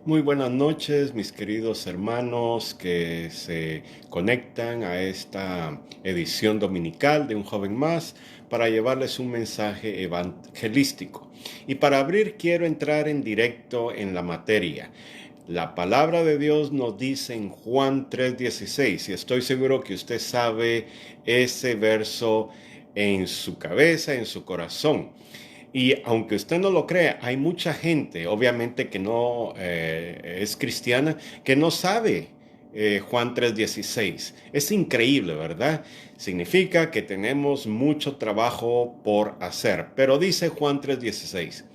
Muy buenas noches, mis queridos hermanos que se conectan a esta edición dominical de Un Joven Más para llevarles un mensaje evangelístico. Y para abrir quiero entrar en directo en la materia. La palabra de Dios nos dice en Juan 3:16, y estoy seguro que usted sabe ese verso en su cabeza, en su corazón. Y aunque usted no lo crea, hay mucha gente, obviamente que no es cristiana, que no sabe Juan 3:16. Es increíble, ¿verdad? Significa que tenemos mucho trabajo por hacer. Pero dice Juan 3:16,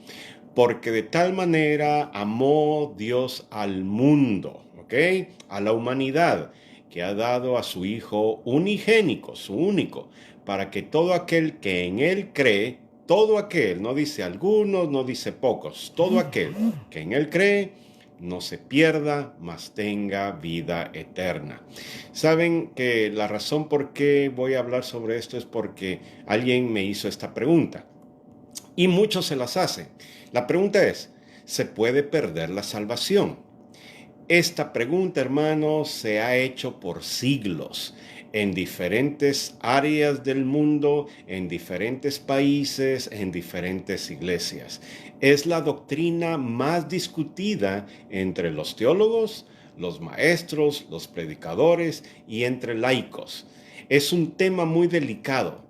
porque de tal manera amó Dios al mundo, ¿ok? A la humanidad, que ha dado a su Hijo unigénico, su único, para que todo aquel que en Él cree, todo aquel, no dice algunos, no dice pocos, todo aquel que en Él cree, no se pierda, mas tenga vida eterna. Saben que la razón por qué voy a hablar sobre esto es porque alguien me hizo esta pregunta. Y muchos se las hacen. La pregunta es, ¿se puede perder la salvación? Esta pregunta, hermanos, se ha hecho por siglos en diferentes áreas del mundo, en diferentes países, en diferentes iglesias. Es la doctrina más discutida entre los teólogos, los maestros, los predicadores y entre laicos. Es un tema muy delicado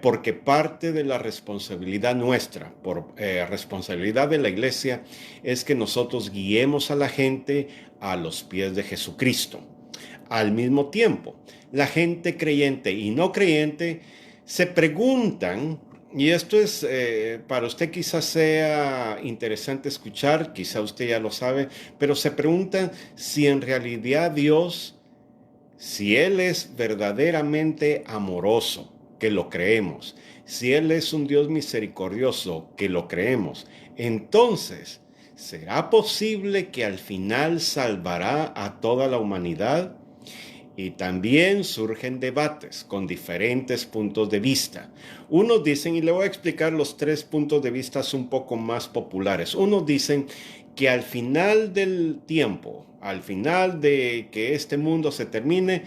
porque parte de la responsabilidad nuestra, por responsabilidad de la iglesia, es que nosotros guiemos a la gente a los pies de Jesucristo. Al mismo tiempo, la gente creyente y no creyente se preguntan, y esto es para usted quizás sea interesante escuchar, quizá usted ya lo sabe, pero se preguntan si en realidad Dios, si Él es verdaderamente amoroso, que lo creemos, si Él es un Dios misericordioso, que lo creemos, entonces, ¿será posible que al final salvará a toda la humanidad? Y también surgen debates con diferentes puntos de vista. Unos dicen, y le voy a explicar los tres puntos de vista un poco más populares. Unos dicen que al final del tiempo, al final de que este mundo se termine,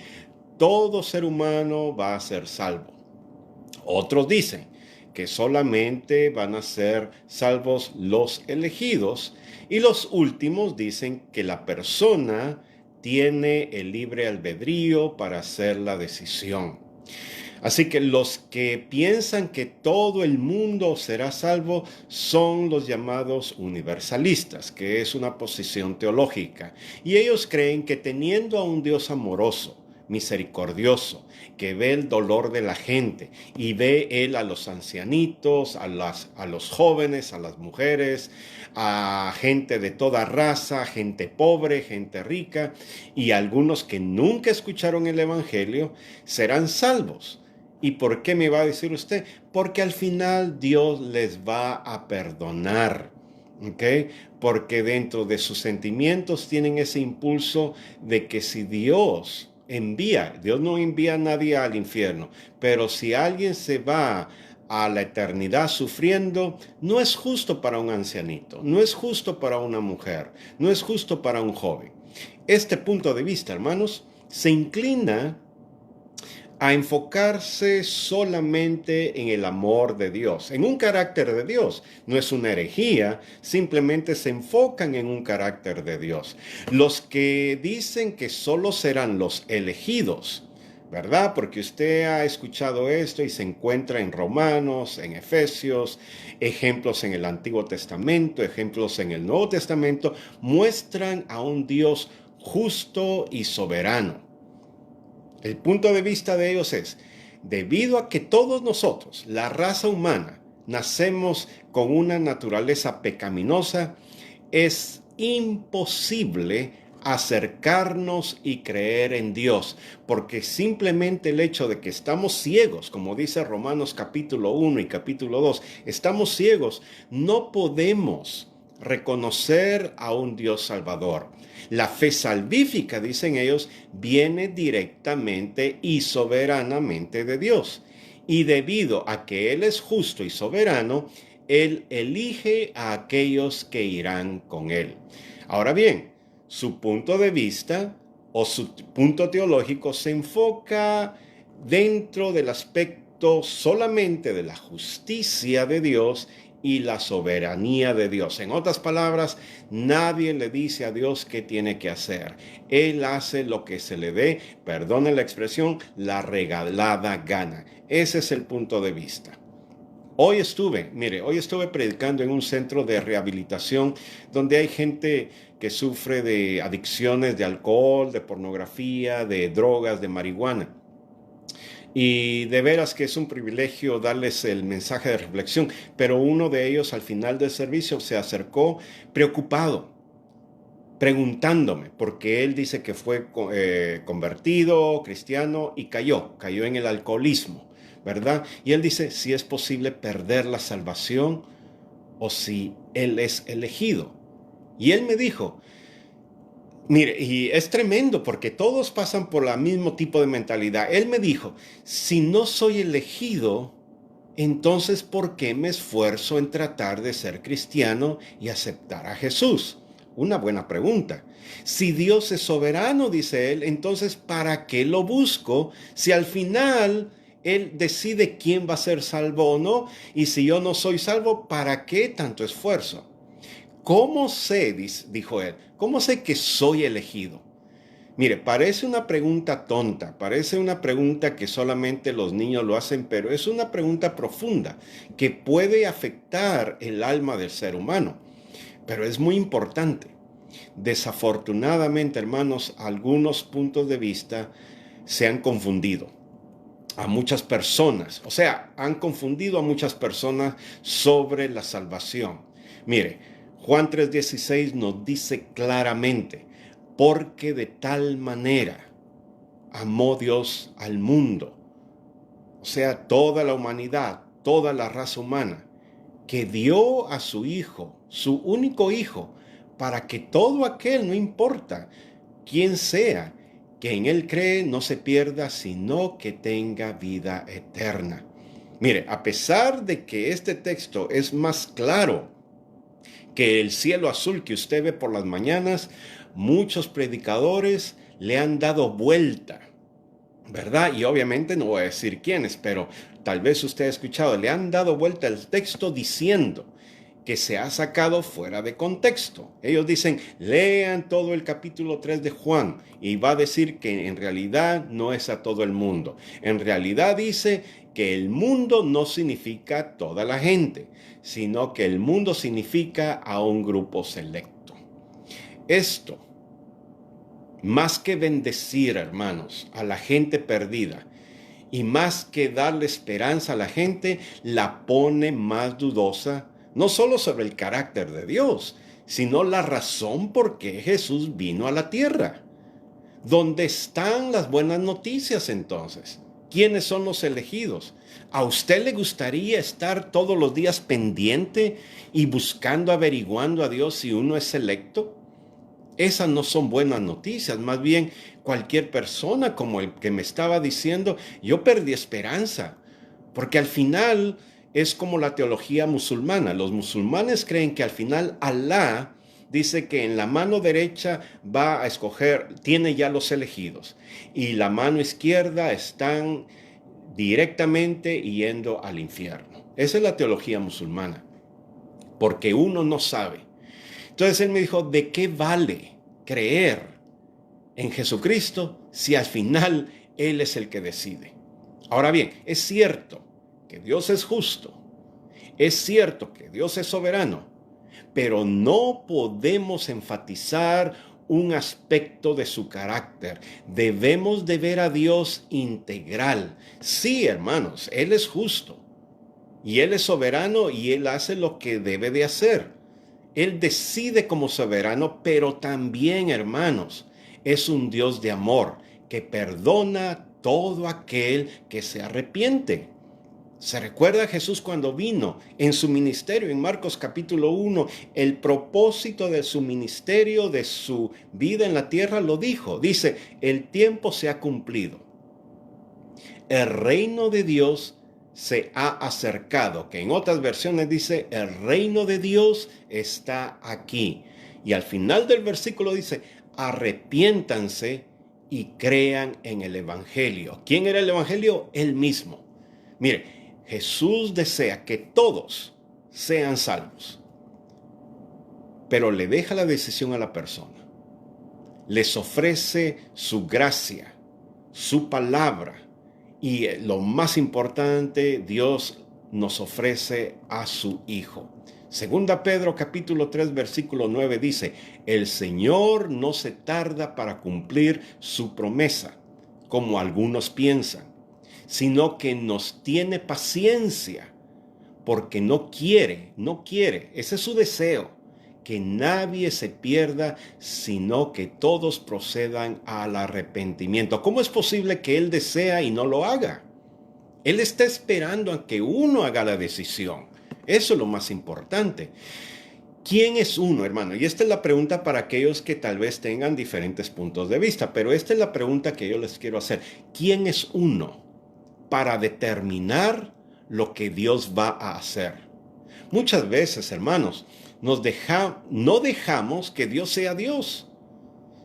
todo ser humano va a ser salvo. Otros dicen que solamente van a ser salvos los elegidos, y los últimos dicen que la persona tiene el libre albedrío para hacer la decisión. Así que los que piensan que todo el mundo será salvo son los llamados universalistas, que es una posición teológica. Y ellos creen que teniendo a un Dios amoroso, misericordioso, que ve el dolor de la gente y ve Él a los ancianitos, a los jóvenes, a las mujeres, a gente de toda raza, gente pobre, gente rica, y algunos que nunca escucharon el Evangelio serán salvos. ¿Y por qué me va a decir usted? Porque al final Dios les va a perdonar. ¿Ok? Porque dentro de sus sentimientos tienen ese impulso de que si Dios Dios no envía a nadie al infierno, pero si alguien se va a la eternidad sufriendo, no es justo para un ancianito, no es justo para una mujer, no es justo para un joven. Este punto de vista, hermanos, se inclina a enfocarse solamente en el amor de Dios, en un carácter de Dios. No es una herejía, simplemente se enfocan en un carácter de Dios. Los que dicen que solo serán los elegidos, ¿verdad? Porque usted ha escuchado esto y se encuentra en Romanos, en Efesios, ejemplos en el Antiguo Testamento, ejemplos en el Nuevo Testamento, muestran a un Dios justo y soberano. El punto de vista de ellos es, debido a que todos nosotros, la raza humana, nacemos con una naturaleza pecaminosa, es imposible acercarnos y creer en Dios, porque simplemente el hecho de que estamos ciegos, como dice Romanos capítulo 1 y capítulo 2, estamos ciegos, no podemos reconocer a un Dios salvador. La fe salvífica, dicen ellos, viene directamente y soberanamente de Dios. Y debido a que Él es justo y soberano, Él elige a aquellos que irán con Él. Ahora bien, su punto de vista o su punto teológico se enfoca dentro del aspecto solamente de la justicia de Dios y la soberanía de Dios. En otras palabras, nadie le dice a Dios qué tiene que hacer. Él hace lo que se le dé, perdone la expresión, la regalada gana. Ese es el punto de vista. Hoy estuve predicando en un centro de rehabilitación donde hay gente que sufre de adicciones de alcohol, de pornografía, de drogas, de marihuana. Y de veras que es un privilegio darles el mensaje de reflexión, pero uno de ellos al final del servicio se acercó preocupado, preguntándome, porque él dice que fue convertido, cristiano, y cayó en el alcoholismo, ¿verdad? Y él dice si es posible perder la salvación o si él es elegido. Y él me dijo, mire, y es tremendo porque todos pasan por el mismo tipo de mentalidad. Él me dijo, si no soy elegido, entonces ¿por qué me esfuerzo en tratar de ser cristiano y aceptar a Jesús? Una buena pregunta. Si Dios es soberano, dice él, entonces ¿para qué lo busco si al final Él decide quién va a ser salvo o no? Y si yo no soy salvo, ¿para qué tanto esfuerzo? ¿Cómo sé, dijo él, cómo sé que soy elegido? Mire, parece una pregunta tonta, parece una pregunta que solamente los niños lo hacen, pero es una pregunta profunda que puede afectar el alma del ser humano. Pero es muy importante. Desafortunadamente, hermanos, algunos puntos de vista se han confundido a muchas personas. O sea, han confundido a muchas personas sobre la salvación. Mire, Juan 3:16 nos dice claramente, porque de tal manera amó Dios al mundo, o sea, toda la humanidad, toda la raza humana, que dio a su Hijo, su único Hijo, para que todo aquel, no importa quién sea, que en Él cree, no se pierda, sino que tenga vida eterna. Mire, a pesar de que este texto es más claro que el cielo azul que usted ve por las mañanas, muchos predicadores le han dado vuelta, ¿verdad? Y obviamente no voy a decir quiénes, pero tal vez usted ha escuchado, le han dado vuelta el texto diciendo que se ha sacado fuera de contexto. Ellos dicen, lean todo el capítulo 3 de Juan y va a decir que en realidad no es a todo el mundo. En realidad dice que el mundo no significa toda la gente, sino que el mundo significa a un grupo selecto. Esto, más que bendecir, hermanos, a la gente perdida, y más que darle esperanza a la gente, la pone más dudosa, no solo sobre el carácter de Dios, sino la razón por qué Jesús vino a la tierra. ¿Dónde están las buenas noticias entonces? ¿Quiénes son los elegidos? ¿A usted le gustaría estar todos los días pendiente y buscando, averiguando a Dios si uno es selecto? Esas no son buenas noticias, más bien cualquier persona como el que me estaba diciendo, yo perdí esperanza, porque al final es como la teología musulmana. Los musulmanes creen que al final Alá dice que en la mano derecha va a escoger, tiene ya los elegidos, y la mano izquierda están directamente yendo al infierno. Esa es la teología musulmana, porque uno no sabe. Entonces él me dijo, ¿de qué vale creer en Jesucristo si al final Él es el que decide? Ahora bien, es cierto que Dios es justo, es cierto que Dios es soberano, pero no podemos enfatizar un aspecto de su carácter. Debemos de ver a Dios integral. Sí, hermanos, Él es justo y Él es soberano y Él hace lo que debe de hacer. Él decide como soberano, pero también, hermanos, es un Dios de amor que perdona todo aquel que se arrepiente. Se recuerda a Jesús cuando vino en su ministerio, en Marcos capítulo 1, el propósito de su ministerio, de su vida en la tierra, lo dijo. Dice, el tiempo se ha cumplido. El reino de Dios se ha acercado, que en otras versiones dice, el reino de Dios está aquí. Y al final del versículo dice, arrepiéntanse y crean en el Evangelio. ¿Quién era el Evangelio? Él mismo. Mire, Jesús desea que todos sean salvos, pero le deja la decisión a la persona. Les ofrece su gracia, su palabra, y lo más importante, Dios nos ofrece a su Hijo. Segunda Pedro capítulo 3 versículo 9 dice, el Señor no se tarda para cumplir su promesa, como algunos piensan, sino que nos tiene paciencia, porque no quiere, ese es su deseo, que nadie se pierda, sino que todos procedan al arrepentimiento. ¿Cómo es posible que Él desea y no lo haga? Él está esperando a que uno haga la decisión. Eso es lo más importante. ¿Quién es uno, hermano? Y esta es la pregunta para aquellos que tal vez tengan diferentes puntos de vista, pero esta es la pregunta que yo les quiero hacer. ¿Quién es uno para determinar lo que Dios va a hacer? Muchas veces, hermanos, no dejamos que Dios sea Dios,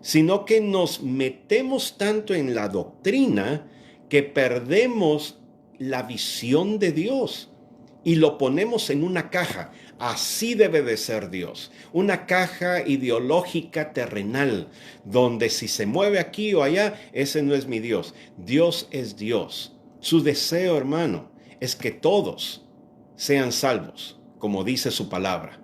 sino que nos metemos tanto en la doctrina que perdemos la visión de Dios y lo ponemos en una caja. Así debe de ser Dios, una caja ideológica terrenal, donde si se mueve aquí o allá, ese no es mi Dios. Dios es Dios. Su deseo, hermano, es que todos sean salvos, como dice su palabra.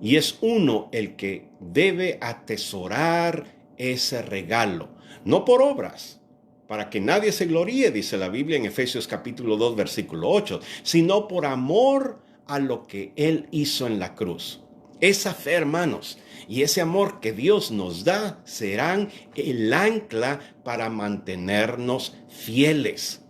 Y es uno el que debe atesorar ese regalo, no por obras, para que nadie se gloríe, dice la Biblia en Efesios capítulo 2, versículo 8, sino por amor a lo que Él hizo en la cruz. Esa fe, hermanos, y ese amor que Dios nos da serán el ancla para mantenernos fieles.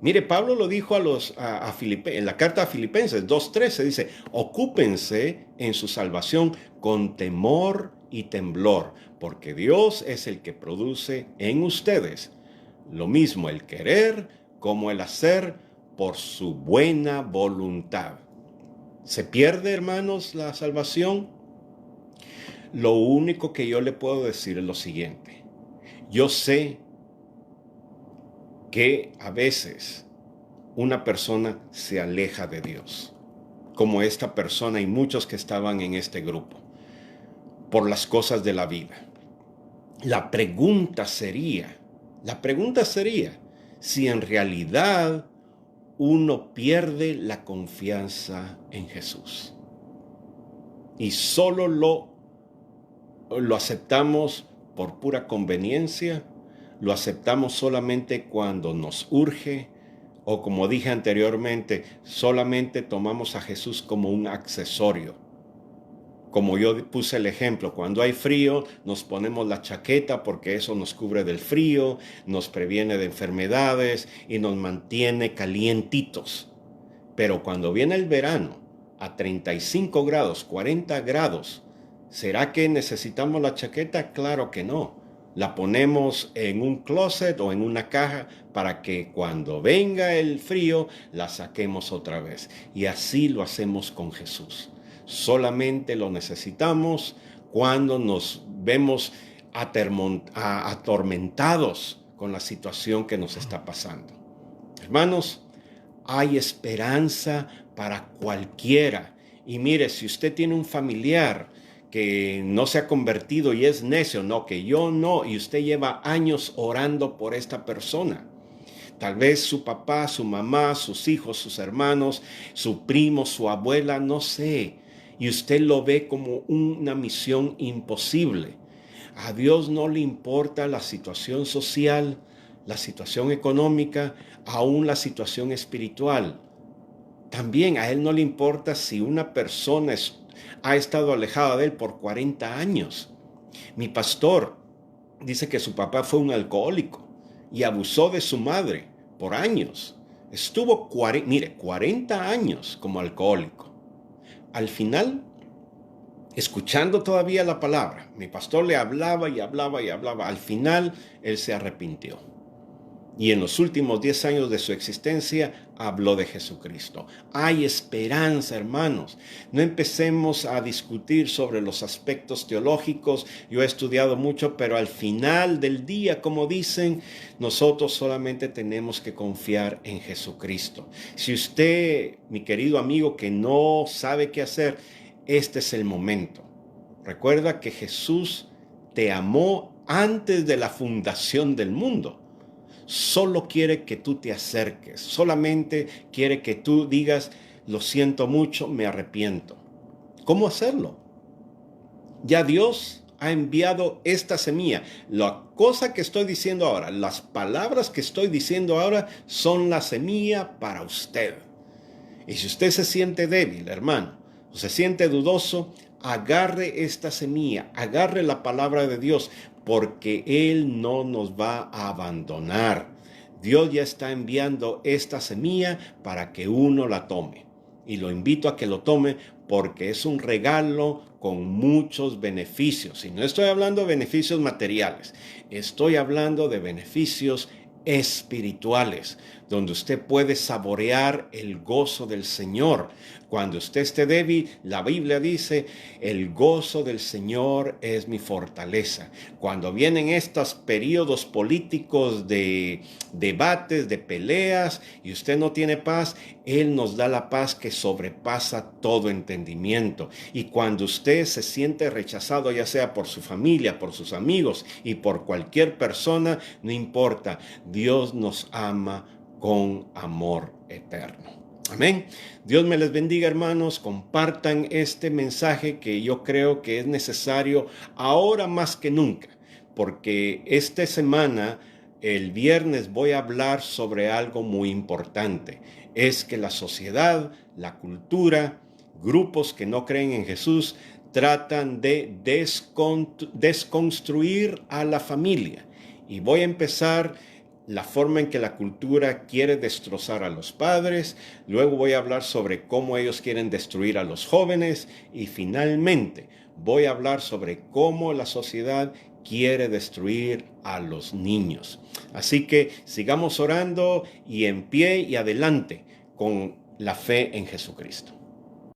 Mire, Pablo lo dijo en la carta a Filipenses 2:13, dice, ocúpense en su salvación con temor y temblor, porque Dios es el que produce en ustedes lo mismo el querer como el hacer por su buena voluntad. ¿Se pierde, hermanos, la salvación? Lo único que yo le puedo decir es lo siguiente. Yo sé que a veces una persona se aleja de Dios, como esta persona y muchos que estaban en este grupo, por las cosas de la vida. La pregunta sería si en realidad uno pierde la confianza en Jesús y solo lo aceptamos por pura conveniencia, lo aceptamos solamente cuando nos urge, o como dije anteriormente, solamente tomamos a Jesús como un accesorio. Como yo puse el ejemplo, cuando hay frío nos ponemos la chaqueta porque eso nos cubre del frío, nos previene de enfermedades y nos mantiene calientitos. Pero cuando viene el verano, a 35 grados, 40 grados, ¿será que necesitamos la chaqueta? Claro que no. La ponemos en un closet o en una caja para que cuando venga el frío la saquemos otra vez. Y así lo hacemos con Jesús. Solamente lo necesitamos cuando nos vemos atormentados con la situación que nos está pasando. Hermanos, hay esperanza para cualquiera. Y mire, si usted tiene un familiar que no se ha convertido y es necio, no, que yo no, y usted lleva años orando por esta persona. Tal vez su papá, su mamá, sus hijos, sus hermanos, su primo, su abuela, no sé. Y usted lo ve como una misión imposible. A Dios no le importa la situación social, la situación económica, aún la situación espiritual. También a Él no le importa si una persona ha estado alejada de Él por 40 años. Mi pastor dice que su papá fue un alcohólico y abusó de su madre por años. Estuvo 40 años como alcohólico. Al final, escuchando todavía la palabra, mi pastor le hablaba y hablaba y hablaba. Al final, él se arrepintió. Y en los últimos 10 años de su existencia habló de Jesucristo. Hay esperanza, hermanos. No empecemos a discutir sobre los aspectos teológicos. Yo he estudiado mucho, pero al final del día, como dicen, nosotros solamente tenemos que confiar en Jesucristo. Si usted, mi querido amigo, que no sabe qué hacer, este es el momento. Recuerda que Jesús te amó antes de la fundación del mundo. Solo quiere que tú te acerques, solamente quiere que tú digas, lo siento mucho, me arrepiento. ¿Cómo hacerlo? Ya Dios ha enviado esta semilla. La cosa que estoy diciendo ahora, las palabras que estoy diciendo ahora son la semilla para usted. Y si usted se siente débil, hermano, o se siente dudoso, agarre esta semilla, agarre la palabra de Dios, porque Él no nos va a abandonar. Dios ya está enviando esta semilla para que uno la tome. Y lo invito a que lo tome porque es un regalo con muchos beneficios. Y no estoy hablando de beneficios materiales, estoy hablando de beneficios espirituales, donde usted puede saborear el gozo del Señor. Cuando usted esté débil, la Biblia dice, el gozo del Señor es mi fortaleza. Cuando vienen estos periodos políticos de debates, de peleas, y usted no tiene paz, Él nos da la paz que sobrepasa todo entendimiento. Y cuando usted se siente rechazado, ya sea por su familia, por sus amigos y por cualquier persona, no importa, Dios nos ama con amor eterno. Amén. Dios me les bendiga, hermanos. Compartan este mensaje que yo creo que es necesario ahora más que nunca, porque esta semana, el viernes, voy a hablar sobre algo muy importante. Es que la sociedad, la cultura, grupos que no creen en Jesús, tratan de desconstruir a la familia. Y voy a empezar la forma en que la cultura quiere destrozar a los padres, luego voy a hablar sobre cómo ellos quieren destruir a los jóvenes y finalmente voy a hablar sobre cómo la sociedad quiere destruir a los niños. Así que sigamos orando y en pie y adelante con la fe en Jesucristo.